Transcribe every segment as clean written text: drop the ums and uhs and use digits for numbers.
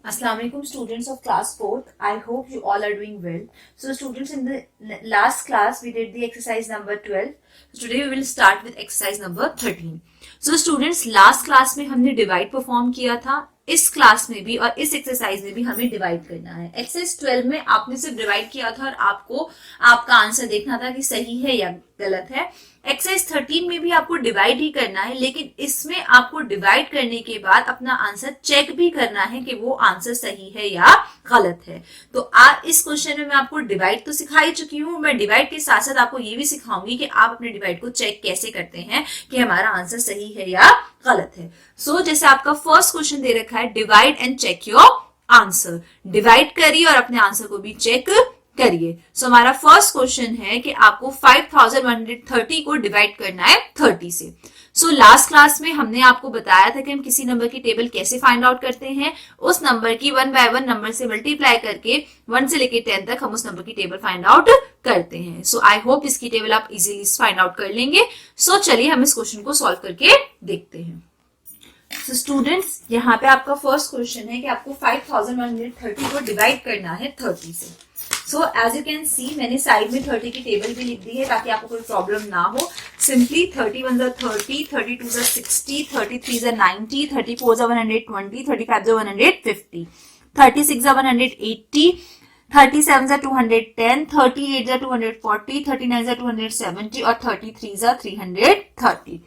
Assalamu alaikum students of class 4th. I hope you all are doing well. So students, in the last class we did the exercise number 12. So today we will start with exercise number 13. So students, last class में हमने divide perform किया था. इस class में भी और इस exercise में भी हमें डिवाइड करना है. एक्सरसाइज 12 में आपने सिर्फ डिवाइड किया था और आपको आपका आंसर देखना था कि सही है या गलत है. एक्सरसाइज 13 में भी आपको डिवाइड ही करना है, लेकिन इसमें आपको डिवाइड करने के बाद अपना आंसर चेक भी करना है कि वो आंसर सही है या गलत है. तो आज इस क्वेश्चन में मैं आपको डिवाइड तो सिखा ही चुकी हूँ. मैं डिवाइड के साथ साथ आपको ये भी सिखाऊंगी कि आप अपने डिवाइड को चेक कैसे करते हैं कि हमारा आंसर सही है या गलत है. सो जैसे आपका फर्स्ट क्वेश्चन दे रखा है, divide and check your answer. Divide करिए और अपने आंसर को भी चेक करिए. सो हमारा फर्स्ट क्वेश्चन है कि आपको 5130 को डिवाइड करना है 30 से. सो लास्ट क्लास में हमने आपको बताया था कि हम किसी नंबर की टेबल कैसे फाइंड आउट करते हैं. उस नंबर की 1 बाय 1 नंबर से मल्टीप्लाई करके 1 से लेके 10 तक हम उस नंबर की टेबल फाइंड आउट करते हैं. सो आई होप इसकी टेबल आप इजीली फाइंड आउट कर लेंगे. सो चलिए हम इस क्वेश्चन को सॉल्व करके देखते हैं. So students, यहाँ पे आपका फर्स्ट क्वेश्चन है कि आपको 5130 को डिवाइड करना है 30 से. So as you can see, मैंने साइड में 30 की टेबल भी लिख दी है ताकि आपको कोई प्रॉब्लम ना हो. सिंपली 31 30, 32 60, 33 90, 34 120, 35 150, 36 180, 37 210, 38 240, 39 270 और 33 330.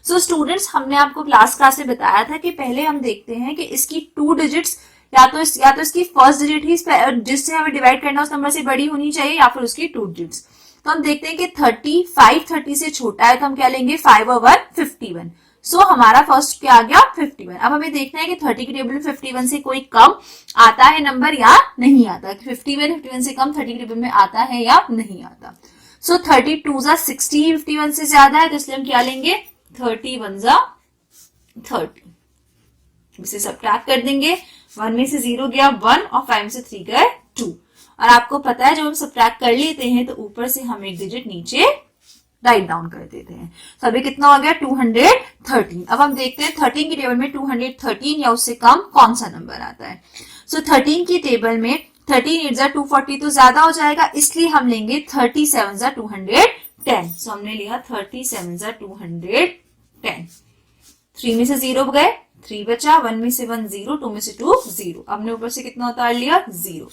सो स्टूडेंट्स, हमने आपको लास्ट क्लास में बताया था कि पहले हम देखते हैं कि इसकी 2 डिजिट्स या तो इसकी फर्स्ट डिजिट ही जिससे हमें डिवाइड करना उस नंबर से बड़ी होनी चाहिए या फिर उसकी 2 डिजिट्स. तो हम देखते हैं कि 30 से छोटा है तो हम क्या लेंगे 5 और 1 51. सो हमारा फर्स्ट क्या आ गया 51. अब हमें देखना है कि 30 की टेबल में 51 से कोई कम आता है नंबर या नहीं आता. 51 से कम 30 की टेबल में आता है या नहीं आता. सो 32 60 51 से ज्यादा है तो इसलिए हम क्या लेंगे 31 30. इसे सब्ट्रैक्ट कर देंगे. 1 में से 0 गया 1 और 5 में से 3 गए 2. और आपको पता है जब हम सब्ट्रैक्ट कर लेते हैं तो ऊपर से हम एक डिजिट नीचे राइट डाउन कर देते हैं. तो अभी कितना हो गया 213. अब हम देखते हैं 13 की टेबल में 213 या उससे कम कौन सा नंबर आता है. सो 13 की टेबल में 13 8 240 तो ज्यादा हो जाएगा, इसलिए हम लेंगे 37 210. सो हमने लिया 37 210. 3 में से 0 गए 3 बचा, 1 में से 1 0, 2 में से 2 0. हमने ऊपर से कितना उतार लिया 0.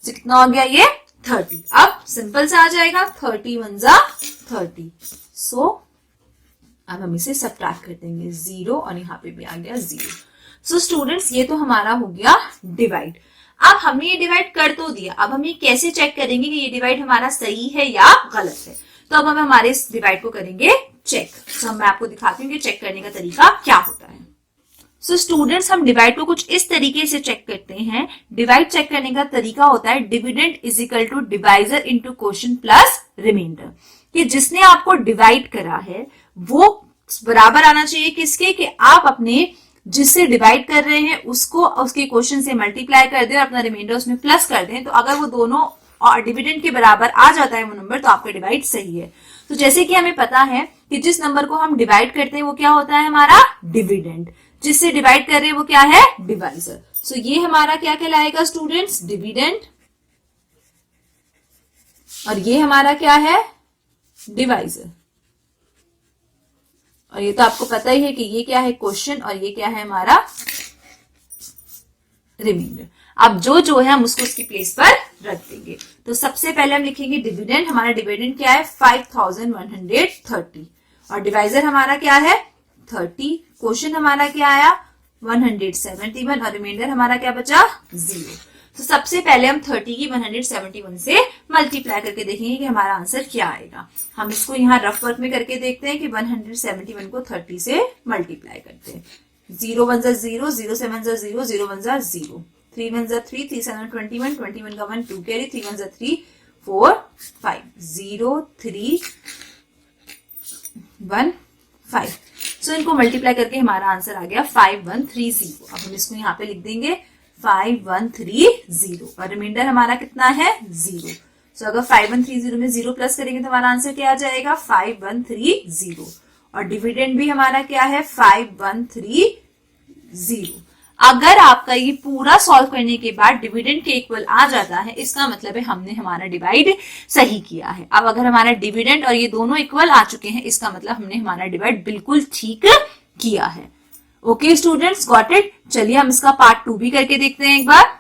so कितना हो गया ये 30. अब सिंपल से आ जाएगा 31 30. सो अब हम इसे सब्ट्रैक्ट कर देंगे 0 और यहाँ पे भी आ गया 0. सो स्टूडेंट्स, ये तो हमारा हो गया डिवाइड. अब हमने ये डिवाइड कर तो दिया, अब हम ये कैसे चेक करेंगे कि ये डिवाइड हमारा सही है या गलत है. तो अब हम हमारे इस डिवाइड को करेंगे चेक. तो मैं आपको दिखाती हूँ कि चेक करने का तरीका क्या होता है. सो स्टूडेंट्स, हम डिवाइड को कुछ इस तरीके से चेक करते हैं. डिवाइड चेक करने का तरीका होता है dividend is equal to divisor into quotient plus remainder. कि जिसने आपको डिवाइड करा है वो बराबर आना चाहिए किसके, कि आप अपने जिससे डिवाइड कर रहे हैं उसको उसके क्वोशिएंट से मल्टीप्लाई कर दें और अपना रिमाइंडर उसमें प्लस कर दें. तो अगर वो दोनों और डिविडेंड के बराबर आ जाता है वो नंबर, तो आपका डिवाइड सही है. तो जैसे कि हमें पता है कि जिस नंबर को हम डिवाइड करते हैं वो क्या होता है हमारा डिविडेंड. जिससे डिवाइड कर रहे हैं वो क्या है डिवाइजर. सो ये हमारा क्या कहलाएगा स्टूडेंट्स डिविडेंड, और ये हमारा क्या है डिवाइजर. और ये तो आपको पता ही है कि ये क्या है क्वोशिएंट और ये क्या है हमारा रिमाइंडर. अब जो है हम उसको उसकी प्लेस पर रख देंगे. तो सबसे पहले हम लिखेंगे डिविडेंड. हमारा डिविडेंड क्या है 5130 और डिवाइजर हमारा क्या है 30. क्वोशिएंट हमारा क्या आया 171 और रिमाइंडर हमारा क्या बचा 0. तो सबसे पहले हम 30 की 171 से मल्टीप्लाई करके देखेंगे कि हमारा आंसर क्या आएगा. हम इसको यहाँ रफ वर्क में करके देखते हैं कि 171 को 30 से मल्टीप्लाई करते हैं. 0 1 0, 0 7 0, 0 1 0, 3 1 3, 3 7 21, 21 का 1 2 कैरी, 3 1 3 4 5, 0 3 1 5. सो इनको मल्टीप्लाई करके हमारा आंसर आ गया 5130. अब हम इसको यहाँ पे लिख देंगे 5130 और रिमाइंडर हमारा कितना है 0. सो अगर 5130 में 0 प्लस करेंगे तो हमारा आंसर क्या आ जाएगा 5130. और डिविडेंड भी हमारा क्या है 5130. अगर आपका ये पूरा सॉल्व करने के बाद डिविडेंड के इक्वल आ जाता है, इसका मतलब है हमने हमारा डिवाइड सही किया है। अब अगर हमारा डिविडेंड और ये दोनों इक्वल आ चुके हैं, इसका मतलब हमने हमारा डिवाइड बिल्कुल ठीक किया है। Okay students, got it. चलिए हम इसका पार्ट 2 भी करके देखते हैं एक बार।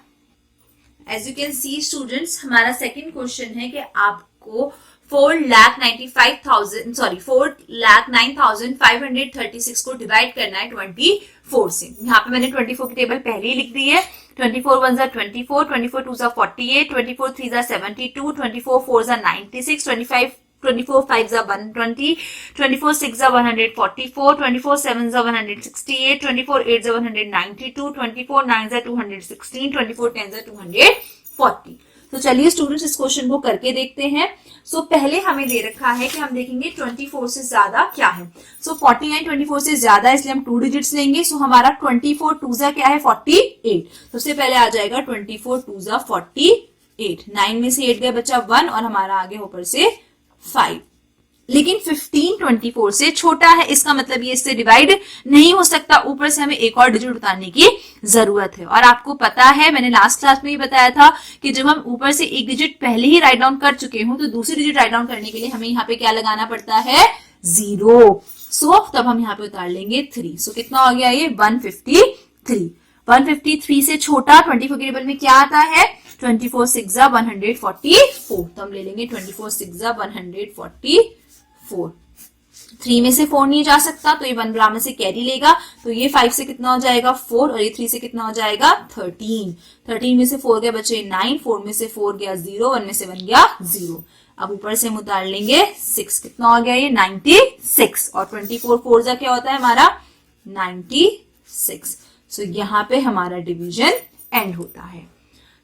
As you can see students, हमारा सेकंड क्वेश्चन है कि आपको 4,09,536 को डिवाइड करना है 24 से। यहाँ पे मैंने 24 की टेबल पहले ही लिख दी है। 24 1 जा 24, 24 2 जा 48, 24 3 जा 72, 24 4 जा 96, 24 5 जा 120, 24 6 जा 144, 24 7 जा 168, 24 8 जा 192, 24 9 जा 216, 24 10 जा 240। तो चलिए स्टूडेंट्स इस क्वेश्चन को करके देखते हैं। सो पहले हमें दे रखा है कि हम देखेंगे 24 से ज्यादा क्या है। सो 49 24 से ज्यादा, इसलिए हम 2 डिजिट्स लेंगे। सो हमारा 24 2 जा क्या है 48। सबसे पहले आ जाएगा 24 2 जा 48। 9 में से 8 गया बचा 1 और हमारा आगे ऊपर से 5। लेकिन 15 24 से छोटा है, इसका मतलब ये इससे डिवाइड नहीं हो सकता। ऊपर से हमें एक और डिजिट उतारने की जरूरत है। और आपको पता है, मैंने लास्ट क्लास में ही बताया था कि जब हम ऊपर से एक डिजिट पहले ही राइट डाउन कर चुके हूं, तो दूसरी डिजिट राइट डाउन करने के लिए हमें यहाँ पे क्या लगाना पड़ता है 0। सो तब हम यहाँ पे उतार लेंगे 3। सो कितना हो गया ये 153। 153 से छोटा 24 के टेबल में क्या आता है 24 6 जा 144। तो हम ले लेंगे 24 6 जा 144। 3 में से 4 नहीं जा सकता, तो ये 1 बराबर से कैरी लेगा। तो ये 5 से कितना हो जाएगा 4 और ये 3 से कितना हो जाएगा 13। 13 में से 4 गया बचे 9, 4 में से 4 गया 0, 1 में से 1 गया 0। अब ऊपर से हम उतार लेंगे 6। कितना हो गया ये 96 और 24 4 जा क्या होता है हमारा 96। सो यहाँ पे हमारा डिवीजन एंड होता है।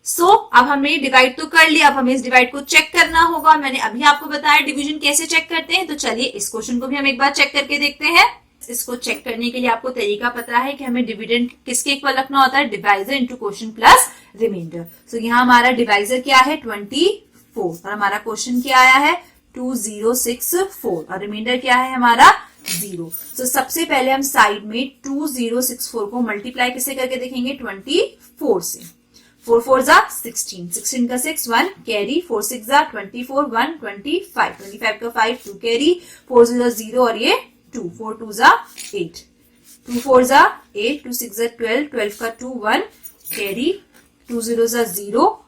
अब हमने डिवाइड तो कर लिया, अब हमें इस डिवाइड को चेक करना होगा। मैंने अभी आपको बताया डिवीजन कैसे चेक करते हैं। तो चलिए इस क्वेश्चन को भी हम एक बार चेक करके देखते हैं। इसको चेक करने के लिए आपको तरीका पता है कि हमें डिविडेंड किसके इक्वल रखना होता है, divisor into quotient plus remainder. So यहाँ हमारा डिवाइजर क्या है 24 और हमारा क्वोशिएंट क्या आया है 2064 और रिमाइंडर क्या है हमारा 0। सबसे पहले हम साइड में 2064 को मल्टीप्लाई किससे करके देखेंगे 24 से। 4 4 जा 16, 16 का 6 1 कैरी, 4 6 जा 24 1 25, 25 का 5 2 कैरी, 4 0 0 और ये 2, 4 2 जा 8, 2 4 जा 8, 2 6 जा 12, 12 का 2 1 कैरी, 2 0 जा 0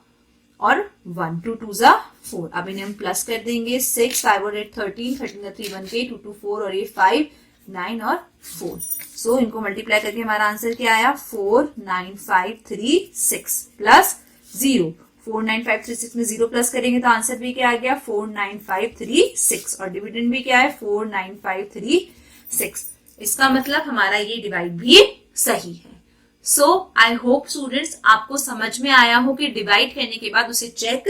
और 1, 2 2 जा 4। अब इन्हें हम प्लस कर देंगे 6 5 और 8 13, 13 का 3 1 के 2 2 4 और ये 5 9 और 4। इनको मल्टीप्लाई करके हमारा आंसर क्या आया 49536 प्लस 0। 49536 में 0 प्लस करेंगे तो आंसर भी क्या आ गया 49536 और डिविडेंड भी क्या है 49536। इसका मतलब हमारा ये डिवाइड भी सही है। आई होप स्टूडेंट्स आपको समझ में आया हो कि डिवाइड करने के बाद उसे चेक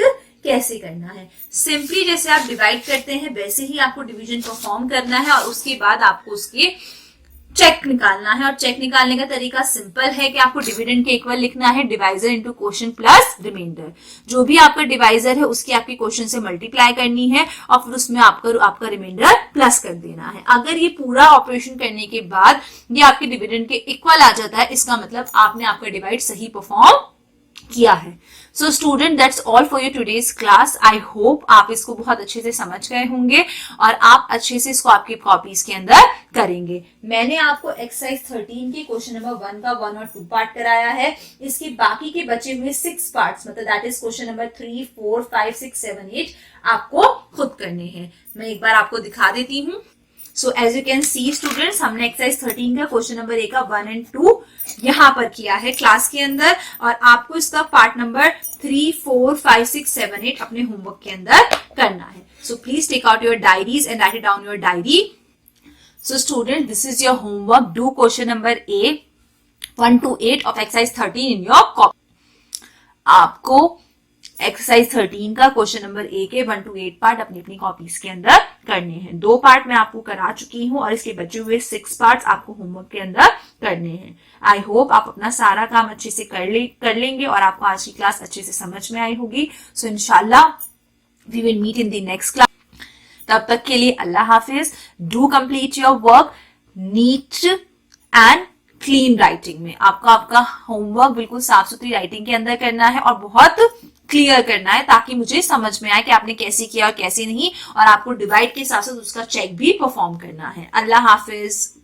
कैसे करना है। सिंपली जैसे आप डिवाइड करते हैं वैसे ही आपको डिवीजन परफॉर्म करना है और उसके बाद आपको उसके चेक निकालना है। और चेक निकालने का तरीका सिंपल है कि आपको डिविडेंड के इक्वल लिखना है divisor into quotient plus remainder. जो भी आपका डिवाइजर है उसकी आपकी क्वोशिएंट से मल्टीप्लाई करनी है और फिर उसमें आपका रिमाइंडर प्लस कर देना है। अगर ये पूरा ऑपरेशन करने के बाद ये आपके डिविडेंड के इक्वल आ जाता है, इसका मतलब आपने आपका डिवाइड सही परफॉर्म किया है। So student that's all for your today's class. I hope आप इसको बहुत अच्छे से समझ गए होंगे और आप अच्छे से इसको आपकी कॉपीज के अंदर करेंगे। मैंने आपको एक्सरसाइज 13 के क्वेश्चन नंबर 1 का 1 और 2 पार्ट कराया है। इसके बाकी के बचे हुए 6 पार्ट्स मतलब दैट इज क्वेश्चन नंबर 3 4 5 6 7 8 आपको खुद करने हैं। मैं एक बार आपको दिखा देती हूँ। As you can see students, हमने एक्सरसाइज 13 का क्वेश्चन नंबर 1 का 1 और 2 यहाँ पर किया है क्लास के अंदर और आपको इसका पार्ट नंबर 3 4 5 6 7 8 अपने होमवर्क के अंदर करना है। Please take out your diaries and write it down your diary. Student this is your homework. Do question number A 1 to 8 of exercise 13 in your copy. आपको एक्सरसाइज 13 का क्वेश्चन नंबर A के 1 to 8 part अपनी अपनी copies के अंदर करने हैं। 2 part मैं आपको करा चुकी हूँ और इसके बचे हुए 6 पार्ट्स आपको होमवर्क के अंदर करने हैं। आई होप आप अपना सारा काम अच्छे से कर लेंगे और आपको आज की क्लास अच्छे से समझ में आई होगी। इंशाल्लाह we will meet in the next class. तब तक के लिए अल्लाह हाफिज। Do complete your work neat and clean writing में। आपका होमवर्क बिल्कुल साफ सुथरी राइटिंग के अंदर करना है और बहुत क्लियर करना है, ताकि मुझे समझ में आए कि आपने कैसे किया और कैसे नहीं, और आपको डिवाइड के साथ साथ उसका चेक भी परफॉर्म करना है। अल्लाह हाफिज।